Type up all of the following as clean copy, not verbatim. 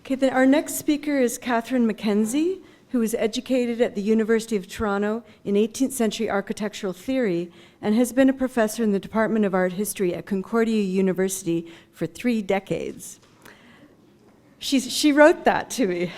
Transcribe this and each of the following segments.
Okay, then our next speaker is MacKenzie, who was educated at the University of Toronto in 18th century architectural theory and has been a professor in the Department of Art History at Concordia University for 3 decades. She wrote that to me.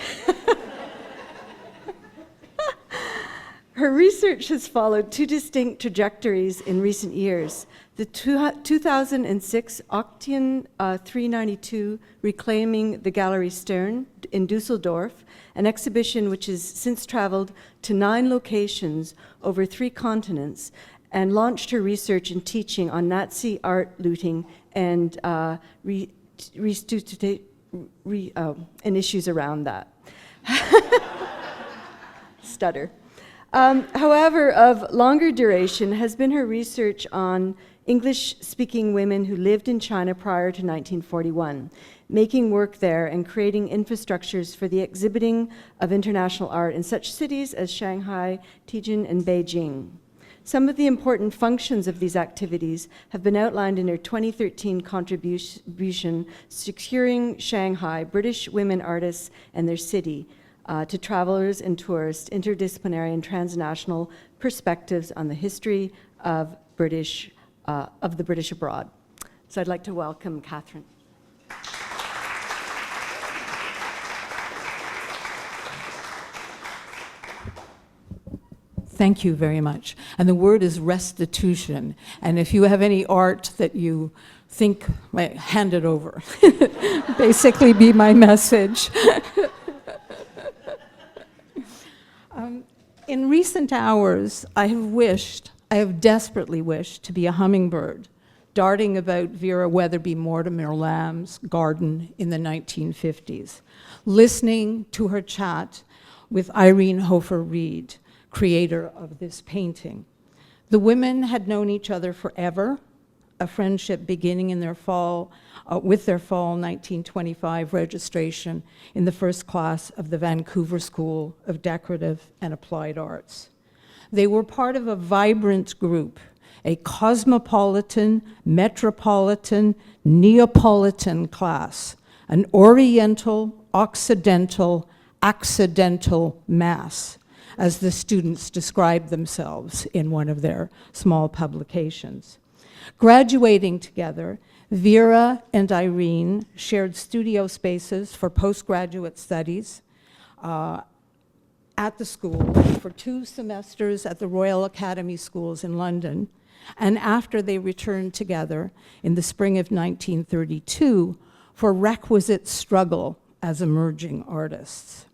Her research has followed 2 distinct trajectories in recent years. The 2006 Octian 392, Reclaiming the Gallery Stern in Dusseldorf, an exhibition which has since traveled to 9 locations over 3 continents and launched her research and teaching on Nazi art looting and and issues around that. Stutter. However, of longer duration has been her research on English-speaking women who lived in China prior to 1941, making work there and creating infrastructures for the exhibiting of international art in such cities as Shanghai, Tianjin, and Beijing. Some of the important functions of these activities have been outlined in her 2013 contribution, Securing Shanghai, British Women Artists and Their City, to travelers and tourists, interdisciplinary and transnational perspectives on the history of the British abroad. So I'd like to welcome Catherine. Thank you very much. And the word is restitution. And if you have any art that you think, hand it over. Basically be my message. In recent hours, I have desperately wished to be a hummingbird, darting about Vera Weatherby Mortimer Lamb's garden in the 1950s, listening to her chat with Irene Hofer-Reed, creator of this painting. The women had known each other forever, a friendship beginning in with their fall 1925 registration in the first class of the Vancouver School of Decorative and Applied Arts. They were part of a vibrant group, a cosmopolitan, metropolitan, Neapolitan class, an Oriental, Occidental, accidental mass, as the students described themselves in one of their small publications. Graduating together, Vera and Irene shared studio spaces for postgraduate studies at the school for 2 semesters at the Royal Academy Schools in London, and after they returned together in the spring of 1932 for requisite struggle as emerging artists.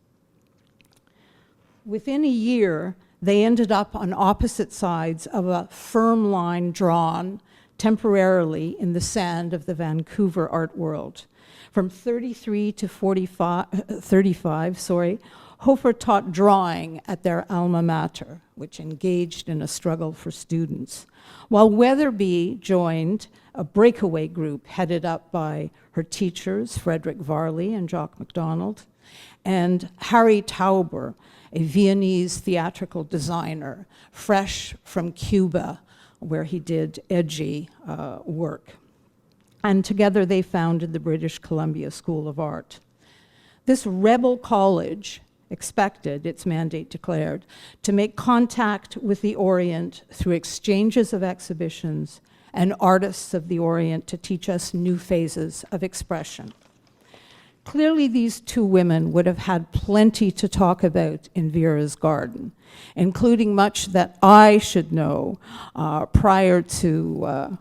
Within a year, they ended up on opposite sides of a firm line drawn temporarily in the sand of the Vancouver art world. From 33 to 35, Hofer taught drawing at their alma mater, which engaged in a struggle for students, while Weatherby joined a breakaway group headed up by her teachers, Frederick Varley and Jacques MacDonald, and Harry Tauber, a Viennese theatrical designer, fresh from Cuba, where he did edgy work. And together they founded the British Columbia School of Art. This rebel college expected, its mandate declared, to make contact with the Orient through exchanges of exhibitions and artists of the Orient to teach us new phases of expression. Clearly, these 2 women would have had plenty to talk about in Vera's garden, including much that I should know prior to,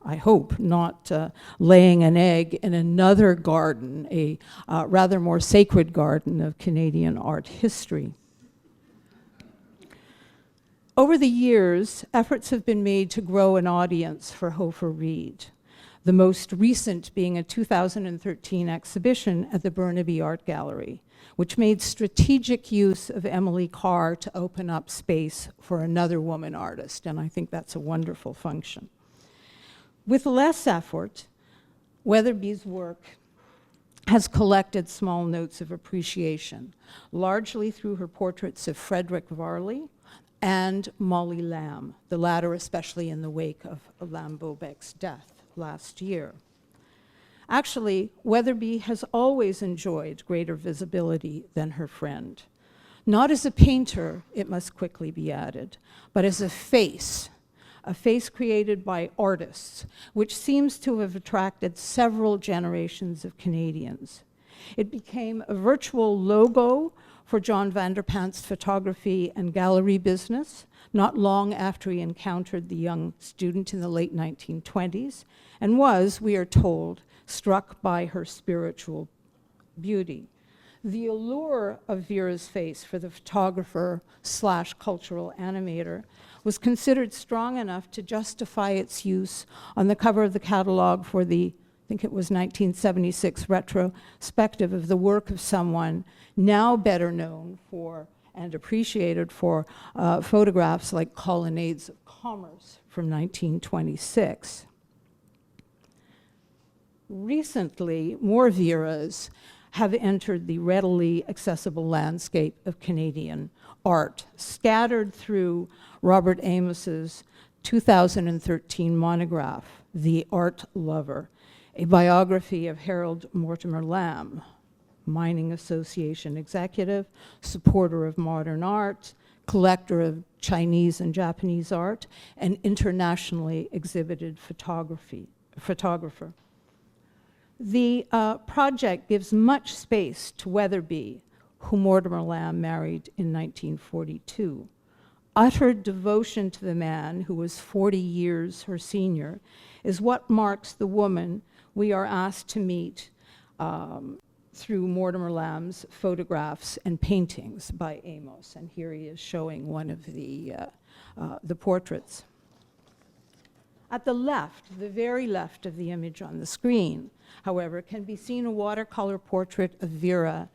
I hope, not laying an egg in another garden, a rather more sacred garden of Canadian art history. Over the years, efforts have been made to grow an audience for Hofer-Reed, the most recent being a 2013 exhibition at the Burnaby Art Gallery, which made strategic use of Emily Carr to open up space for another woman artist, and I think that's a wonderful function. With less effort, Weatherby's work has collected small notes of appreciation, largely through her portraits of Frederick Varley and Molly Lamb, the latter especially in the wake of Lamb Bobek's death last year. Actually, Weatherby has always enjoyed greater visibility than her friend. Not as a painter, it must quickly be added, but as a face created by artists, which seems to have attracted several generations of Canadians. It became a virtual logo for John Vanderpant's photography and gallery business, not long after he encountered the young student in the late 1920s, and was, we are told, struck by her spiritual beauty. The allure of Vera's face for the photographer/cultural animator was considered strong enough to justify its use on the cover of the catalog for the, I think it was 1976 retrospective of the work of someone now better known for and appreciated for photographs like Colonnades of Commerce from 1926. Recently, more Veras have entered the readily accessible landscape of Canadian art, scattered through Robert Amos's 2013 monograph, The Art Lover, a biography of Harold Mortimer Lamb, Mining Association executive, supporter of modern art, collector of Chinese and Japanese art, and internationally exhibited photographer. The project gives much space to Weatherby, who Mortimer Lamb married in 1942. Utter devotion to the man who was 40 years her senior is what marks the woman we are asked to meet through Mortimer Lamb's photographs and paintings by Amos. And here he is showing one of the portraits. At the left, the very left of the image on the screen, however, can be seen a watercolor portrait of Vera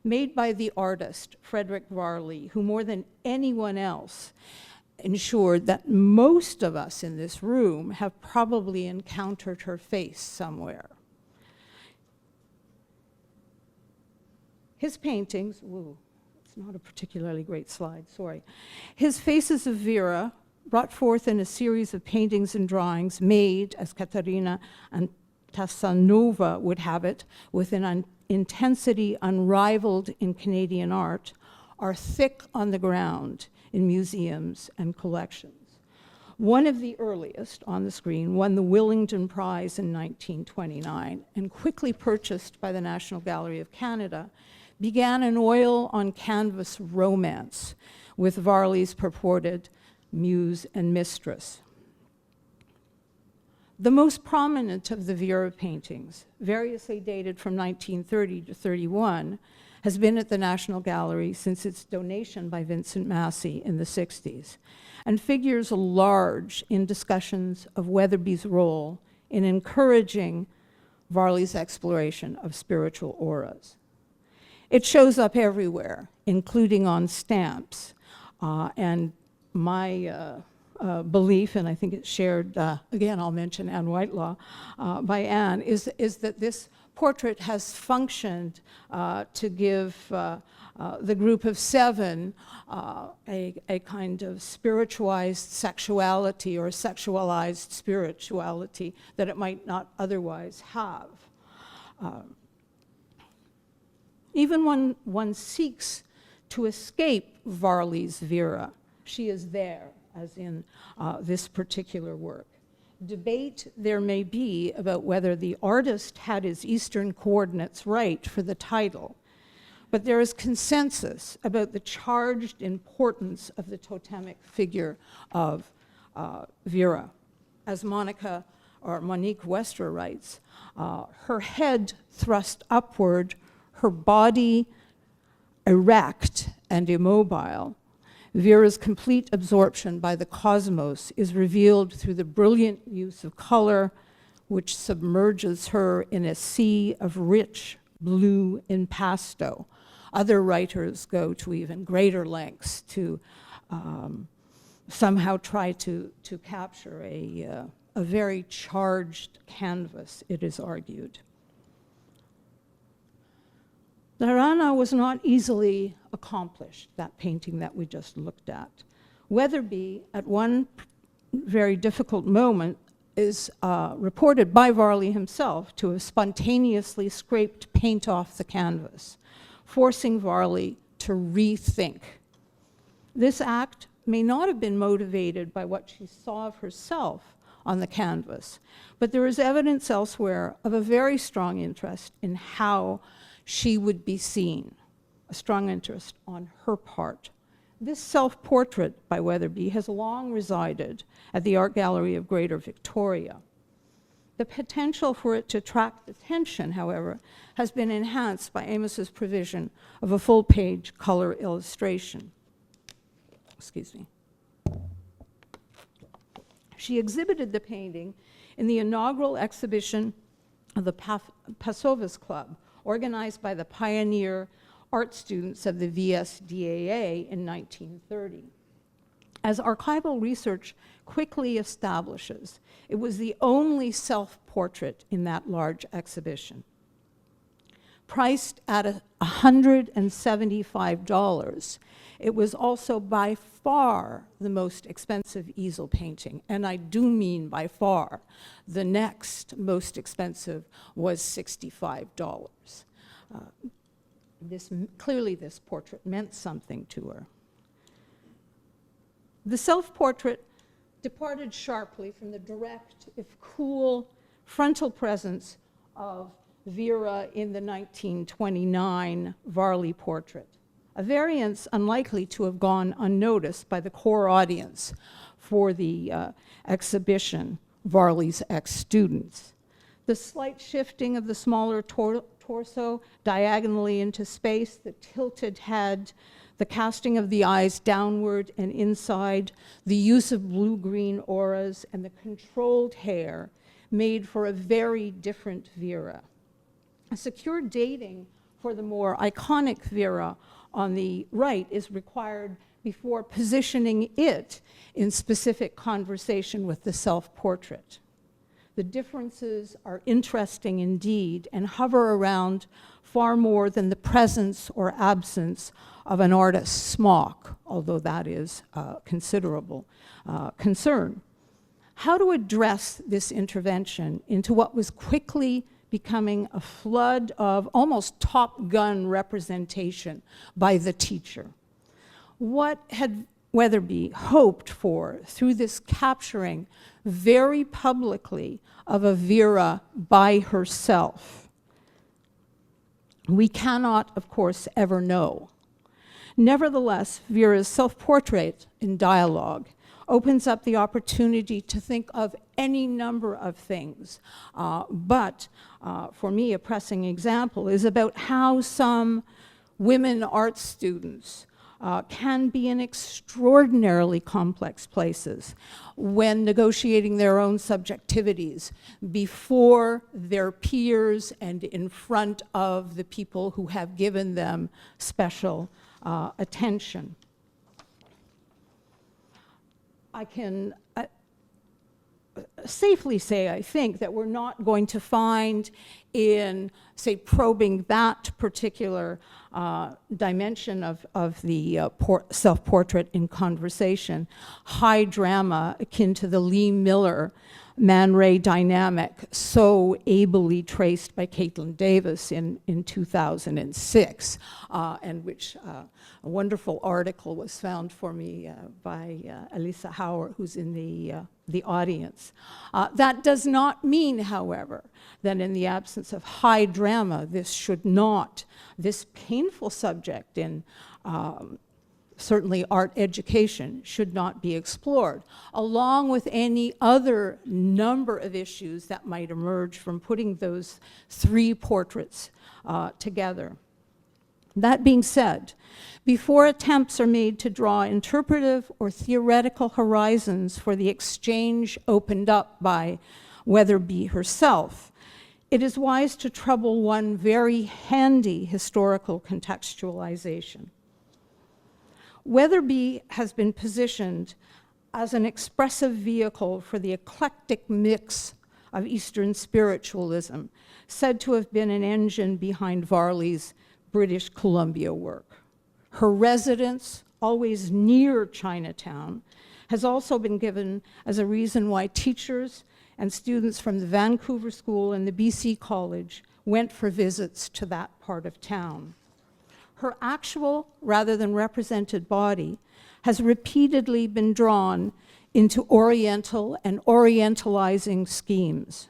made by the artist Frederick Varley, who more than anyone else ensured that most of us in this room have probably encountered her face somewhere. His paintings, it's not a particularly great slide, sorry. His Faces of Vera, brought forth in a series of paintings and drawings made, as Katarina and Tassanova would have it, with an intensity unrivaled in Canadian art, are thick on the ground in museums and collections. One of the earliest on the screen won the Willingdon Prize in 1929 and quickly purchased by the National Gallery of Canada, began an oil-on-canvas romance with Varley's purported muse and mistress. The most prominent of the Vera paintings, variously dated from 1930 to 31, has been at the National Gallery since its donation by Vincent Massey in the 60s, and figures large in discussions of Weatherby's role in encouraging Varley's exploration of spiritual auras. It shows up everywhere, including on stamps. And my belief, and I think it's shared, again, I'll mention Anne Whitelaw, by Anne, is that this portrait has functioned to give the group of seven a kind of spiritualized sexuality or sexualized spirituality that it might not otherwise have. Even when one seeks to escape Varley's Vera, she is there, as in this particular work. Debate there may be about whether the artist had his Eastern coordinates right for the title, but there is consensus about the charged importance of the totemic figure of Vera. As Monique Wester writes, her head thrust upward, her body erect and immobile, Vera's complete absorption by the cosmos is revealed through the brilliant use of color, which submerges her in a sea of rich blue impasto. Other writers go to even greater lengths to somehow try to capture a very charged canvas, it is argued. The Rana was not easily accomplished, that painting that we just looked at. Weatherby, at one very difficult moment, is reported by Varley himself to have spontaneously scraped paint off the canvas, forcing Varley to rethink. This act may not have been motivated by what she saw of herself on the canvas, but there is evidence elsewhere of a very strong interest in how she would be seen, a strong interest on her part. This self-portrait by Weatherby has long resided at the Art Gallery of Greater Victoria. The potential for it to attract attention, however, has been enhanced by Amos's provision of a full-page color illustration. Excuse me. She exhibited the painting in the inaugural exhibition of the Pasovas Club, organized by the pioneer art students of the VSDAA in 1930. As archival research quickly establishes, it was the only self-portrait in that large exhibition. Priced at $175, it was also by far the most expensive easel painting, and I do mean by far. The next most expensive was $65. Clearly this portrait meant something to her. The self-portrait departed sharply from the direct, if cool, frontal presence of Vera in the 1929 Varley portrait, a variance unlikely to have gone unnoticed by the core audience for the exhibition, Varley's ex-students. The slight shifting of the smaller torso diagonally into space, the tilted head, the casting of the eyes downward and inside, the use of blue-green auras, and the controlled hair made for a very different Vera. A secure dating for the more iconic Vera on the right is required before positioning it in specific conversation with the self-portrait. The differences are interesting indeed and hover around far more than the presence or absence of an artist's smock, although that is a considerable concern. How to address this intervention into what was quickly becoming a flood of almost Top Gun representation by the teacher? What had Weatherby hoped for through this capturing very publicly of a Vera by herself? We cannot, of course, ever know. Nevertheless, Vera's self-portrait in dialogue opens up the opportunity to think of any number of things. But for me, a pressing example is about how some women art students can be in extraordinarily complex places when negotiating their own subjectivities before their peers and in front of the people who have given them special attention. I can safely say, I think, that we're not going to find in, say, probing that particular dimension of the self-portrait in conversation, high drama akin to the Lee Miller Man-Ray dynamic so ably traced by Caitlin Davis in 2006, and which a wonderful article was found for me by Elisa Hauer, who's in the audience. That does not mean, however, that in the absence of high drama, this painful subject in certainly art education should not be explored, along with any other number of issues that might emerge from putting those three portraits together. That being said, before attempts are made to draw interpretive or theoretical horizons for the exchange opened up by Weatherby herself, it is wise to trouble one very handy historical contextualization. Weatherby has been positioned as an expressive vehicle for the eclectic mix of Eastern spiritualism, said to have been an engine behind Varley's British Columbia work. Her residence, always near Chinatown, has also been given as a reason why teachers and students from the Vancouver School and the BC College went for visits to that part of town. Her actual, rather than represented body, has repeatedly been drawn into Oriental and Orientalizing schemes.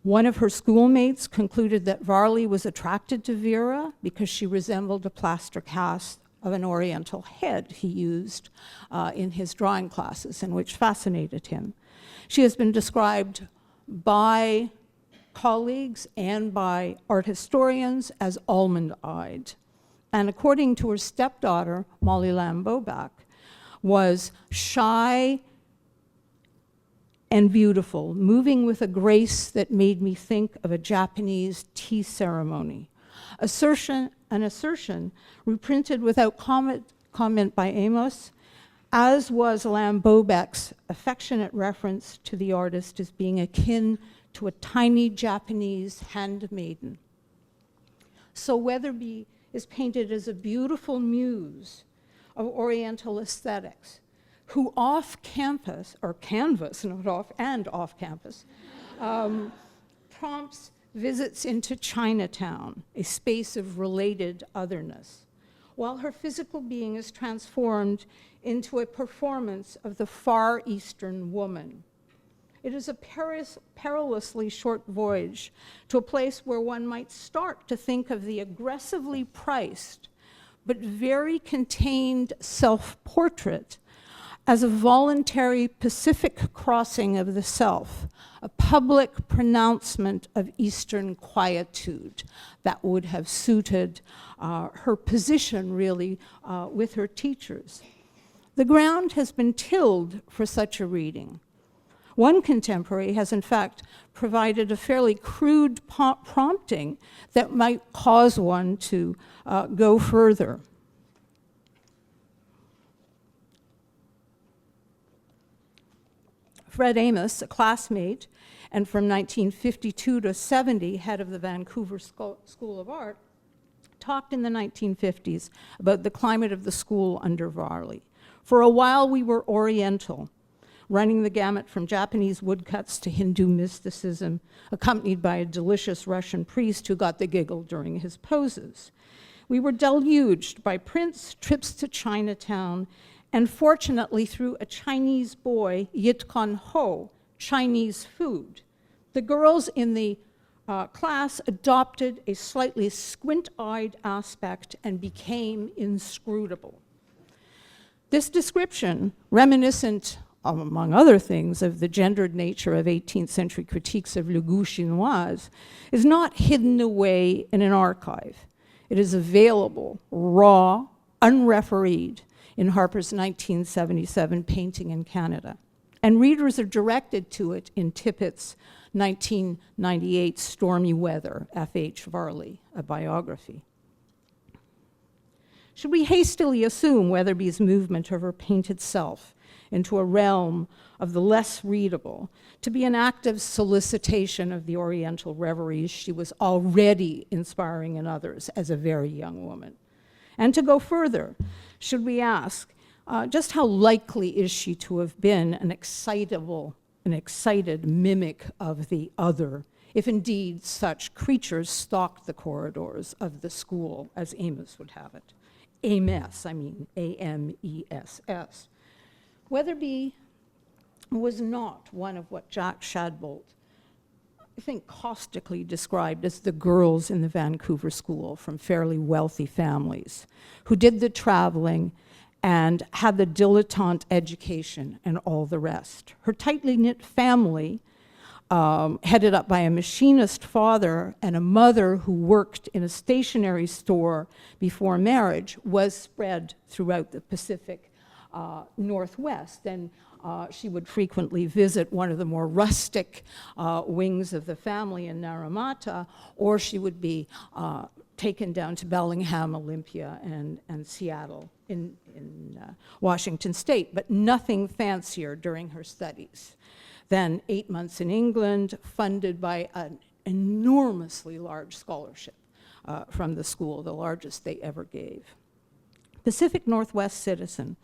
One of her schoolmates concluded that Varley was attracted to Vera because she resembled a plaster cast of an Oriental head he used in his drawing classes, and which fascinated him. She has been described by colleagues and by art historians as almond-eyed. And according to her stepdaughter, Molly Lamb-Bobak, was shy and beautiful, moving with a grace that made me think of a Japanese tea ceremony. An assertion reprinted without comment by Amos, as was Lamb-Bobak's affectionate reference to the artist as being akin to a tiny Japanese handmaiden. So Weatherby is painted as a beautiful muse of Oriental aesthetics, who off campus, or canvas, not off, and off campus, prompts visits into Chinatown, a space of related otherness, while her physical being is transformed into a performance of the Far Eastern woman. It is a perilously short voyage to a place where one might start to think of the aggressively priced but very contained self-portrait as a voluntary Pacific crossing of the self, a public pronouncement of Eastern quietude that would have suited her position, really, with her teachers. The ground has been tilled for such a reading. One contemporary has, in fact, provided a fairly crude prompting that might cause one to go further. Fred Amos, a classmate, and from 1952 to 70, head of the Vancouver School of Art, talked in the 1950s about the climate of the school under Varley. For a while, we were Oriental, running the gamut from Japanese woodcuts to Hindu mysticism, accompanied by a delicious Russian priest who got the giggle during his poses. We were deluged by prints, trips to Chinatown, and fortunately, through a Chinese boy, Yit Kon Ho, Chinese food. The girls in the class adopted a slightly squint-eyed aspect and became inscrutable. This description, reminiscent, among other things, of the gendered nature of 18th century critiques of le goût chinoise, is not hidden away in an archive. It is available, raw, unrefereed, in Harper's 1977 Painting in Canada. And readers are directed to it in Tippett's 1998 Stormy Weather, F.H. Varley, a biography. Should we hastily assume Weatherby's movement of her painted self into a realm of the less readable to be an active solicitation of the Oriental reveries she was already inspiring in others as a very young woman? And to go further, should we ask, just how likely is she to have been an excited mimic of the other, if indeed such creatures stalked the corridors of the school, as Amos would have it? Amos, I mean, A-M-E-S-S. Weatherby was not one of what Jack Shadbolt, I think, caustically described as the girls in the Vancouver school from fairly wealthy families who did the traveling and had the dilettante education and all the rest. Her tightly knit family, headed up by a machinist father and a mother who worked in a stationery store before marriage, was spread throughout the Pacific Northwest. And she would frequently visit one of the more rustic wings of the family in Naramata, or she would be taken down to Bellingham, Olympia, and Seattle in Washington State, but nothing fancier during her studies than 8 months in England, funded by an enormously large scholarship from the school, the largest they ever gave. Pacific Northwest citizen,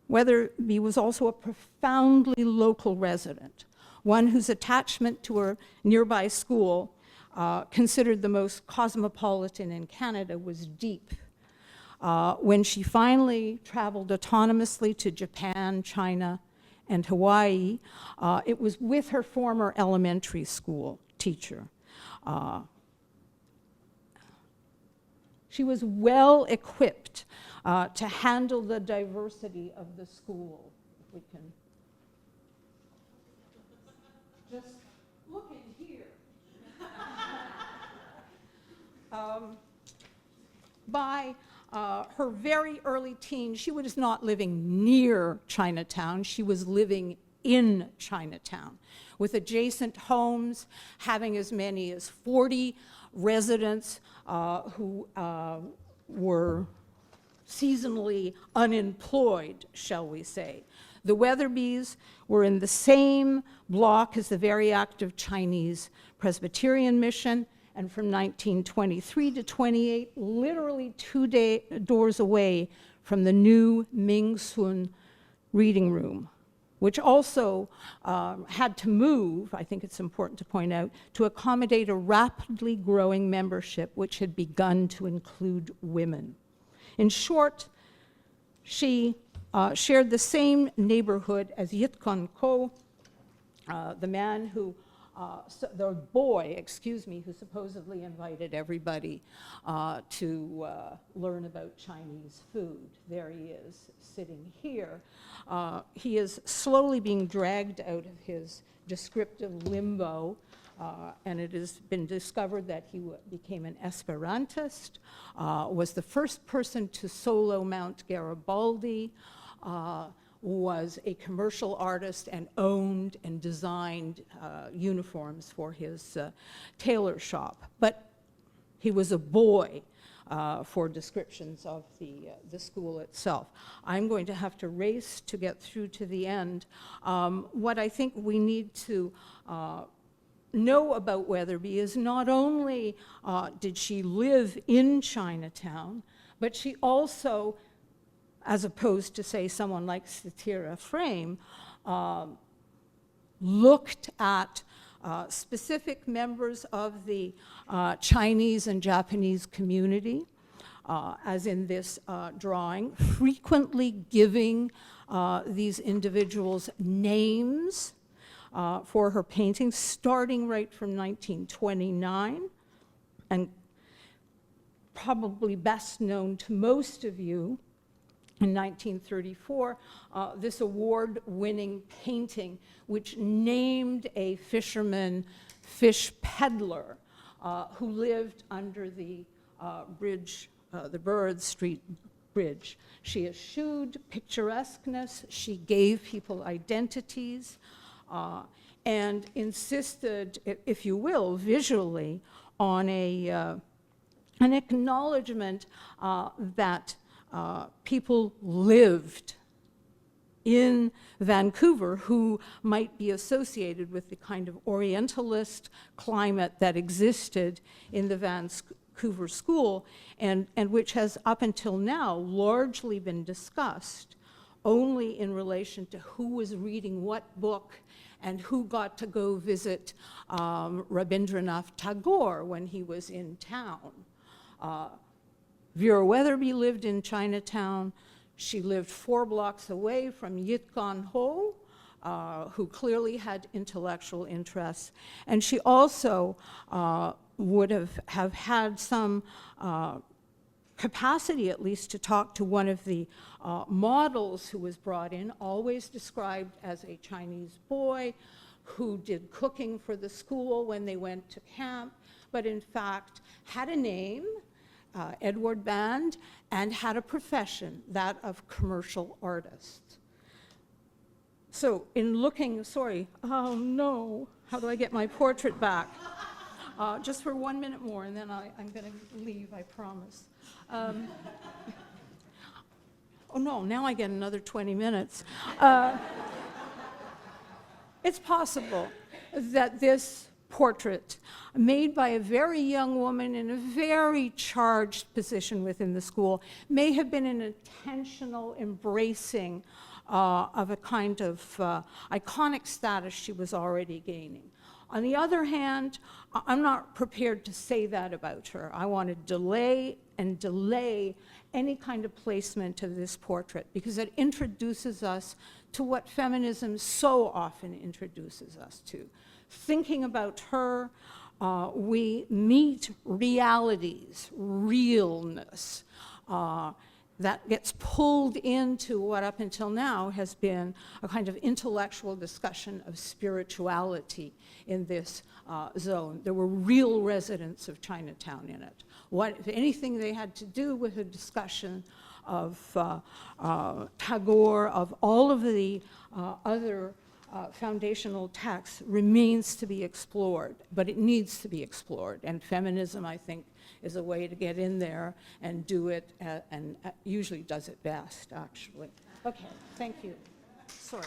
Weatherby was also a profoundly local resident, one whose attachment to her nearby school, considered the most cosmopolitan in Canada, was deep. When she finally traveled autonomously to Japan, China, and Hawaii, it was with her former elementary school teacher. She was well equipped to handle the diversity of the school. If we can just look in here. By her very early teens, she was not living near Chinatown, she was living in Chinatown, with adjacent homes, having as many as 40 residents who were seasonally unemployed, shall we say. The Weatherbys were in the same block as the very active Chinese Presbyterian mission, and from 1923 to 28, literally two doors away from the new Ming Sun reading room, which also had to move, I think it's important to point out, to accommodate a rapidly growing membership which had begun to include women. In short, she shared the same neighborhood as Yit Kon Ko, the man who, the boy, excuse me, who supposedly invited everybody to learn about Chinese food. There he is, sitting here. He is slowly being dragged out of his descriptive limbo, and it has been discovered that he became an Esperantist, was the first person to solo Mount Garibaldi, was a commercial artist and owned and designed uniforms for his tailor shop. But he was a boy for descriptions of the school itself. I'm going to have to race to get through to the end. What I think we need to know about Weatherby is not only did she live in Chinatown, but she also, as opposed to, say, someone like Satira Frame, looked at specific members of the Chinese and Japanese community, as in this drawing, frequently giving these individuals names for her paintings, starting right from 1929, and probably best known to most of you, in 1934, this award-winning painting, which named a fisherman fish peddler who lived under the bridge, the Burrard Street Bridge. She eschewed picturesqueness, she gave people identities, and insisted, if you will, visually, on an acknowledgement that people lived in Vancouver who might be associated with the kind of Orientalist climate that existed in the Vancouver school, and which has up until now largely been discussed only in relation to who was reading what book and who got to go visit Rabindranath Tagore when he was in town. Vera Weatherby lived in Chinatown. She lived 4 blocks away from Yit Kon Ho, who clearly had intellectual interests. And she also would have had some capacity, at least, to talk to one of the models who was brought in, always described as a Chinese boy who did cooking for the school when they went to camp, but in fact had a name, Edward Band, and had a profession, that of commercial artist. So in looking, sorry, oh no, how do I get my portrait back? Just for 1 minute more, and then I'm going to leave, I promise. Oh no, now I get another 20 minutes. It's possible that this portrait, made by a very young woman in a very charged position within the school, may have been an intentional embracing of a kind of iconic status she was already gaining. On the other hand, I'm not prepared to say that about her. I want to delay any kind of placement of this portrait because it introduces us to what feminism so often introduces us to. Thinking about her, we meet realities, realness, that gets pulled into what up until now has been a kind of intellectual discussion of spirituality in this zone. There were real residents of Chinatown in it. What, if anything, they had to do with a discussion of Tagore, of all of the other foundational texts remains to be explored, but it needs to be explored. And feminism, I think, is a way to get in there and do it, and usually does it best, actually. Okay, thank you. Sorry.